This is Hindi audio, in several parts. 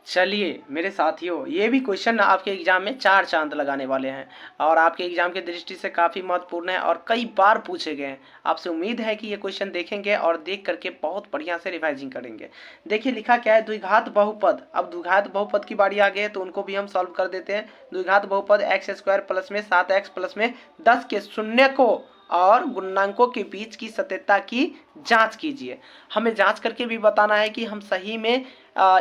चलिए मेरे साथियों, ये भी क्वेश्चन आपके एग्जाम में 4 चांद लगाने वाले हैं और आपके एग्जाम की दृष्टि से काफ़ी महत्वपूर्ण है और कई बार पूछे गए हैं। आपसे उम्मीद है कि ये क्वेश्चन देखेंगे और देख करके बहुत बढ़िया से रिवाइजिंग करेंगे। देखिए लिखा क्या है, द्विघात बहुपद। अब द्विघात बहुपद की बारी आ गई है तो उनको भी हम सॉल्व कर देते हैं। द्विघात बहुपद एक्स स्क्वायर प्लस में 7x प्लस में 10 के शून्य को और गुणनांकों के बीच की सत्यता की जांच कीजिए। हमें जांच करके भी बताना है कि हम सही में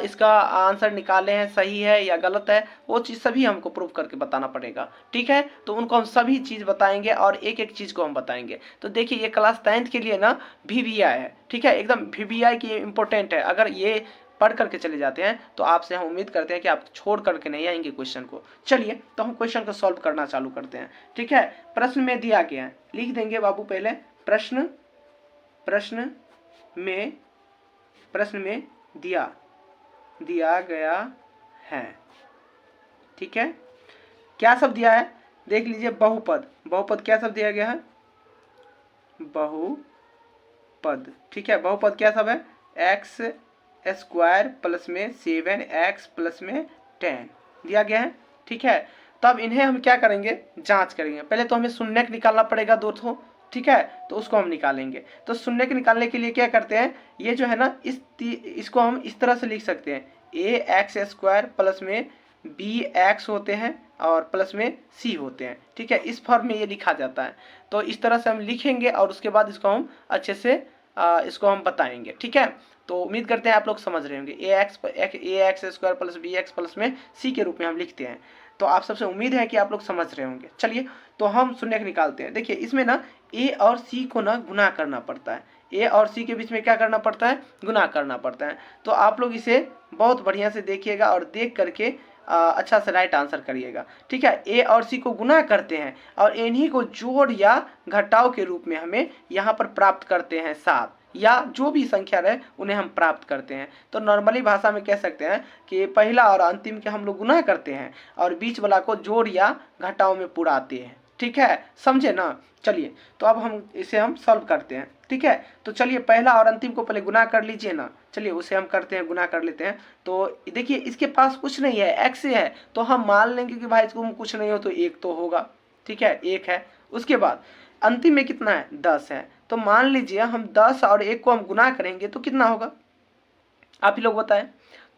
इसका आंसर निकाले हैं, सही है या गलत है, वो चीज़ सभी हमको प्रूव करके बताना पड़ेगा। ठीक है, तो उनको हम सभी चीज़ बताएंगे और एक एक चीज़ को हम बताएंगे। तो देखिए ये क्लास 10th के लिए ना VVI है। ठीक है, एकदम VVI की इंपॉर्टेंट है। अगर ये पढ़ करके चले जाते हैं तो आपसे हम उम्मीद करते हैं कि आप छोड़ करके नहीं आएंगे क्वेश्चन को। चलिए तो हम क्वेश्चन को सॉल्व करना चालू करते हैं। ठीक है, प्रश्न में दिया गया है, लिख देंगे बाबू पहले। प्रश्न में दिया गया है। ठीक है, क्या सब दिया है देख लीजिए। बहुपद क्या सब दिया गया है, बहुपद। ठीक है, बहुपद क्या सब है, एक्स स्क्वायर प्लस में 7x प्लस में 10 दिया गया है। ठीक है, तब इन्हें हम क्या करेंगे, जांच करेंगे। पहले तो हमें शून्य निकालना पड़ेगा दोस्तों। ठीक है, तो उसको हम निकालेंगे। तो शून्य के निकालने के लिए क्या करते हैं, ये जो है ना इसको हम इस तरह से लिख सकते हैं, ax स्क्वायर प्लस में bx होते हैं और प्लस में c होते हैं। ठीक है, इस फॉर्म में ये लिखा जाता है। तो इस तरह से हम लिखेंगे और उसके बाद इसको हम अच्छे से इसको हम बताएंगे। ठीक है, तो उम्मीद करते हैं आप लोग समझ रहे होंगे। ax square plus bx plus में c के रूप में हम लिखते हैं। तो आप सबसे उम्मीद है कि आप लोग समझ रहे होंगे। चलिए तो हम शून्य निकालते हैं। देखिए इसमें ना a और c को ना गुना करना पड़ता है। a और c के बीच में क्या करना पड़ता है, गुना करना पड़ता है। तो आप लोग इसे बहुत बढ़िया से देखिएगा और देख करके अच्छा से राइट आंसर करिएगा। ठीक है, a और c को गुना करते हैं और इन्हीं को जोड़ या घटाव के रूप में हमें यहाँ पर प्राप्त करते हैं 7, या जो भी संख्या रहे उन्हें हम प्राप्त करते हैं। तो नॉर्मली भाषा में कह सकते हैं कि पहला और अंतिम के हम लोग गुना करते हैं और बीच वाला को जोड़ या घटाव में पुराते हैं। ठीक है, समझे ना। चलिए तो अब हम इसे हम सॉल्व करते हैं। ठीक है, तो चलिए पहला और अंतिम को पहले गुना कर लीजिए ना। चलिए उसे हम करते हैं, गुना कर लेते हैं। तो देखिए इसके पास कुछ नहीं है, x है, तो हम मान लेंगे कि भाई इसको कुछ नहीं हो तो 1 तो होगा। ठीक है, 1 है। उसके बाद अंतिम में कितना है, 10 है। तो मान लीजिए हम 10 और 1 को हम गुना करेंगे तो कितना होगा, आप ही लोग बताएं।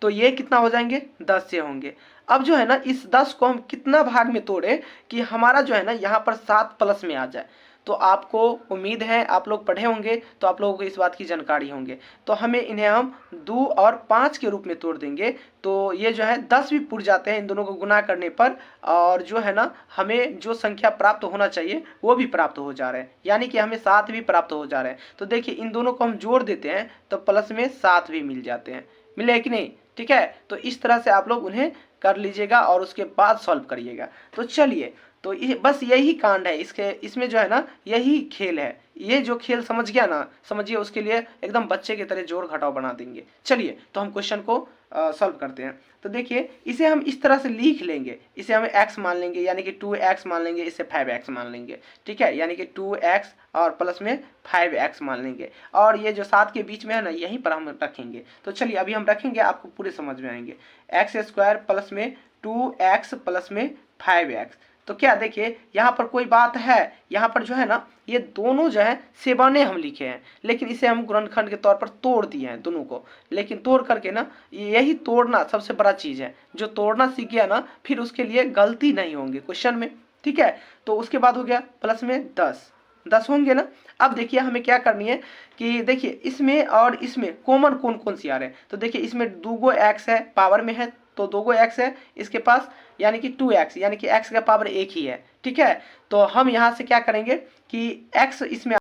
तो ये कितना हो जाएंगे, 10 से होंगे। अब जो है ना इस 10 को हम कितना भाग में तोड़े कि हमारा जो है ना यहाँ पर 7 प्लस में आ जाए। तो आपको उम्मीद है आप लोग पढ़े होंगे तो आप लोगों को इस बात की जानकारी होंगे। तो हमें इन्हें हम 2 और 5 के रूप में तोड़ देंगे। तो ये जो है 10 भी पुर जाते हैं इन दोनों को गुना करने पर, और जो है ना हमें जो संख्या प्राप्त होना चाहिए वो भी प्राप्त हो जा रहे हैं, यानी कि हमें 7 भी प्राप्त हो जा रहे हैं। तो देखिए इन दोनों को हम जोड़ देते हैं तो प्लस में 7 भी मिल जाते हैं, मिले है कि नहीं। ठीक है, तो इस तरह से आप लोग उन्हें कर लीजिएगा और उसके बाद सॉल्व करिएगा। तो चलिए तो बस यही कांड है इसके, इसमें जो है ना यही खेल है। ये जो खेल समझ गया ना, समझिए उसके लिए एकदम बच्चे की तरह जोड़ घटाव बना देंगे। चलिए तो हम क्वेश्चन को सॉल्व करते हैं। तो देखिए इसे हम इस तरह से लिख लेंगे, इसे हम x मान लेंगे यानी कि 2x मान लेंगे, इसे 5x मान लेंगे। ठीक है, यानी कि 2x और प्लस में 5x मान लेंगे, और ये जो 7 के बीच में है ना यहीं पर हम रखेंगे। तो चलिए अभी हम रखेंगे, आपको पूरे समझ में आएंगे। एक्स स्क्वायर प्लस में 2x प्लस में 5x। तो क्या देखिए यहाँ पर कोई बात है, यहाँ पर जो है ना ये दोनों जो है सेवाने हम लिखे हैं, लेकिन इसे हम गुणनखंड के तौर पर तोड़ दिए हैं दोनों को। लेकिन तोड़ करके ना, यही तोड़ना सबसे बड़ा चीज़ है। जो तोड़ना सीख गया ना फिर उसके लिए गलती नहीं होंगे क्वेश्चन में। ठीक है, तो उसके बाद हो गया प्लस में 10 होंगे ना। अब देखिए हमें क्या करनी है कि देखिए इसमें और इसमें कॉमन कौन कौन सी आ रहे हैं। तो देखिए इसमें 2 x है, पावर में है तो 2 x है इसके पास, यानी कि 2x, यानी कि x का पावर 1 ही है। ठीक है, तो हम यहाँ से क्या करेंगे कि x इसमें,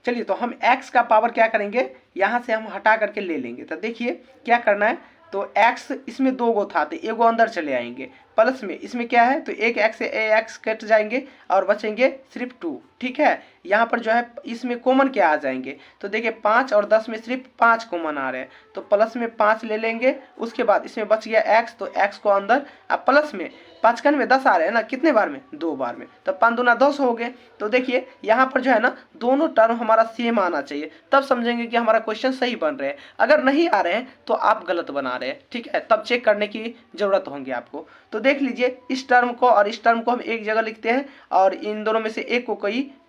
चलिए तो हम x का पावर क्या करेंगे, यहाँ से हम हटा करके ले लेंगे। तो देखिए क्या करना है, तो x इसमें 2 गो था तो 1 गो अंदर चले आएंगे, प्लस में इसमें क्या है, तो एक एक्स से ए एक्स कट जाएंगे और बचेंगे सिर्फ 2। ठीक है, यहाँ पर जो है इसमें कॉमन क्या आ जाएंगे, तो देखिए 5 और 10 में सिर्फ 5 कॉमन आ रहे हैं, तो प्लस में 5 ले लेंगे। उसके बाद इसमें बच गया एक्स, तो एक्स को अंदर, अब प्लस में 5 में 10 आ रहे हैं ना, कितने बार में, 2 बार में, तो 5 दूना 10 हो गए। तो देखिए यहाँ पर जो है ना दोनों टर्म हमारा सेम आना चाहिए, तब समझेंगे कि हमारा क्वेश्चन सही बन रहे हैं। अगर नहीं आ रहे हैं तो आप गलत बना रहे हैं। ठीक है, तब चेक करने की जरूरत होगी आपको। तो देख लीजिए इस टर्म को और इस टर्म को हम एक जगह लिखते हैं और इन दोनों में से एक को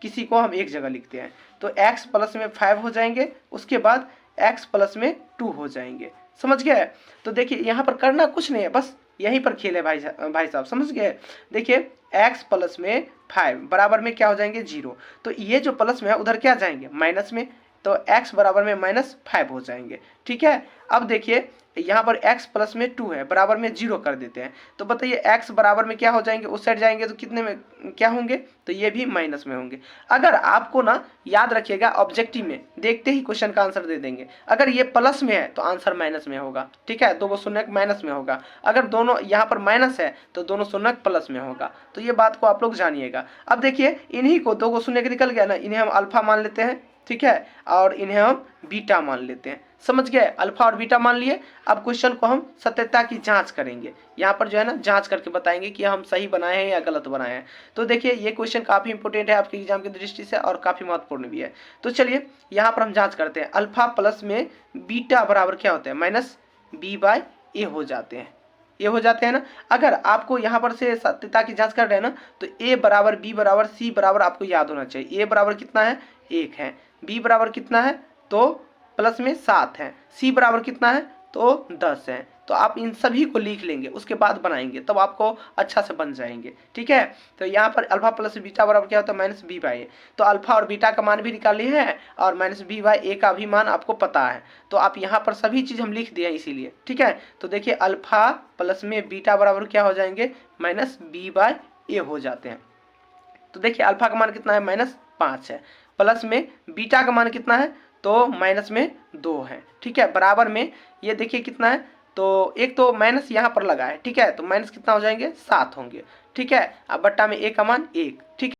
किसी को हम एक जगह लिखते हैं। तो x प्लस में 5 हो जाएंगे, उसके बाद x प्लस में 2 हो जाएंगे। समझ गए। तो देखिए यहाँ पर करना कुछ नहीं है, बस यहीं पर खेल है भाई साहब, समझ गए। देखिए x प्लस में 5 बराबर में क्या हो जाएंगे, 0। तो ये जो प्लस में है उधर क्या जाएंगे, माइनस में, तो x बराबर में -5 हो जाएंगे। ठीक है, अब देखिए यहाँ पर x प्लस में 2 है, बराबर में 0 कर देते हैं। तो बताइए x बराबर में क्या हो जाएंगे, उस साइड जाएंगे तो कितने में क्या होंगे, तो ये भी माइनस में होंगे। अगर आपको ना याद रखिएगा ऑब्जेक्टिव में देखते ही क्वेश्चन का आंसर दे देंगे। अगर ये प्लस में है तो आंसर माइनस में होगा। ठीक है, 2 शून्य माइनस में होगा। अगर दोनों यहाँ पर माइनस है तो दोनों शून्य प्लस में होगा। तो ये बात को आप लोग जानिएगा। अब देखिए इन्हीं को 2 शून्य निकल गया ना, इन्हें हम अल्फा मान लेते हैं। ठीक है, और इन्हें हम बीटा मान लेते हैं। समझ गए, अल्फा और बीटा मान लिए। अब क्वेश्चन को हम सत्यता की जांच करेंगे, यहाँ पर जो है ना जांच करके बताएंगे कि हम सही बनाए हैं या गलत बनाए हैं। तो देखिए ये क्वेश्चन काफी इंपॉर्टेंट है आपके एग्जाम की दृष्टि से और काफी महत्वपूर्ण भी है। तो चलिए यहाँ पर हम जांच करते हैं। अल्फा प्लस में बीटा बराबर क्या होता है, -b/a हो जाते हैं, ये हो जाते हैं ना। अगर आपको यहाँ पर से सत्यता की जांच कर रहे हैं ना, तो a बराबर b बराबर c बराबर आपको याद होना चाहिए। a बराबर कितना है, 1 है। b बराबर कितना है, तो प्लस में 7 है। c बराबर कितना है, तो 10 है। तो आप इन सभी को लिख लेंगे, उसके बाद बनाएंगे, तब आपको अच्छा से बन जाएंगे। ठीक है, तो यहाँ पर अल्फा प्लस बीटा बराबर क्या होता है, -b/a। तो अल्फा और बीटा का मान भी निकाली है और -b/a का भी मान आपको पता है। तो आप यहाँ पर सभी चीज हम लिख दिए इसीलिए। ठीक है, तो देखिए अल्फा प्लस में बीटा बराबर क्या हो जाएंगे, -b/a हो जाते हैं। तो देखिए अल्फा का मान कितना है, -5 है, प्लस में बीटा का मान कितना है, तो माइनस में 2 है। ठीक है, बराबर में ये देखिए कितना है, तो एक तो माइनस यहाँ पर लगा है। ठीक है, तो माइनस कितना हो जाएंगे, 7 होंगे। ठीक है, अब बट्टा में a का मान 1। ठीक है,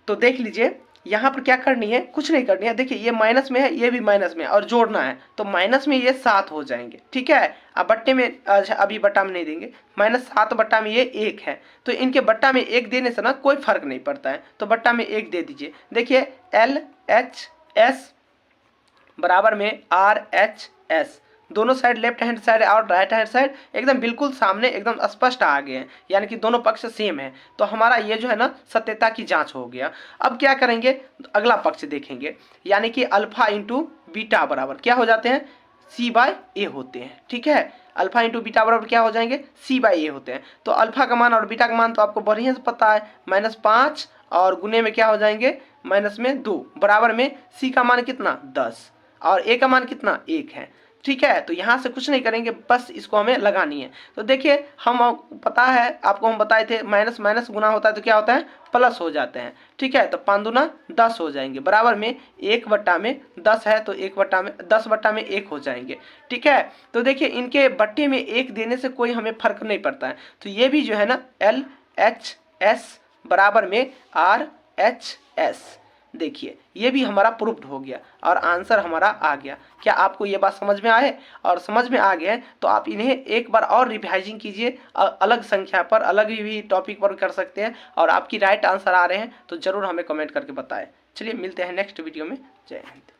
तो देख लीजिए यहाँ पर क्या करनी है, कुछ नहीं करनी है। देखिए ये माइनस में है, ये भी माइनस में है और जोड़ना है, तो माइनस में ये 7 हो जाएंगे। ठीक है, अब बट्टे में अभी बट्टा में नहीं देंगे, -7 बट्टा में ये 1 है। तो इनके बट्टा में 1 देने से ना कोई फर्क नहीं पड़ता है, तो बट्टा में 1 दे दीजिए। देखिए LHS बराबर में RHS, दोनों साइड लेफ्ट हैंड साइड और राइट हैंड साइड एकदम बिल्कुल सामने एकदम स्पष्ट आ गए हैं, यानी कि दोनों पक्ष सेम है। तो हमारा ये जो है ना सत्यता की जांच हो गया। अब क्या करेंगे, अगला पक्ष देखेंगे, यानी कि अल्फा इंटू बीटा बराबर क्या हो जाते हैं, c/a होते हैं। ठीक है, अल्फा इंटू बीटा बराबर क्या हो जाएंगे, c/a होते हैं। तो अल्फा का मान और बीटा का मान तो आपको बढ़िया से पता है, -5 और गुने में क्या हो जाएंगे, -2 बराबर में c का मान कितना, 10 और a का मान कितना, 1 है। ठीक है, तो यहाँ से कुछ नहीं करेंगे, बस इसको हमें लगानी है। तो देखिए हम पता है आपको, हम बताए थे माइनस माइनस गुना होता है तो क्या होता है, प्लस हो जाते हैं। ठीक है, तो 5 दूना 10 हो जाएंगे, बराबर में 1 बट्टा में 10 है, तो 1 बट्टा में 10 बट्टा में 1 हो जाएंगे। ठीक है, तो देखिए इनके बट्टे में 1 देने से कोई हमें फर्क नहीं पड़ता है। तो ये भी जो है ना LHS बराबर में RHS, देखिए ये भी हमारा प्रूफ्ड हो गया और आंसर हमारा आ गया। क्या आपको ये बात समझ में आए, और समझ में आ गया तो आप इन्हें एक बार और रिवाइजिंग कीजिए, अलग संख्या पर अलग भी टॉपिक पर कर सकते हैं, और आपकी राइट आंसर आ रहे हैं तो जरूर हमें कमेंट करके बताएं। चलिए मिलते हैं नेक्स्ट वीडियो में। जय हिंद।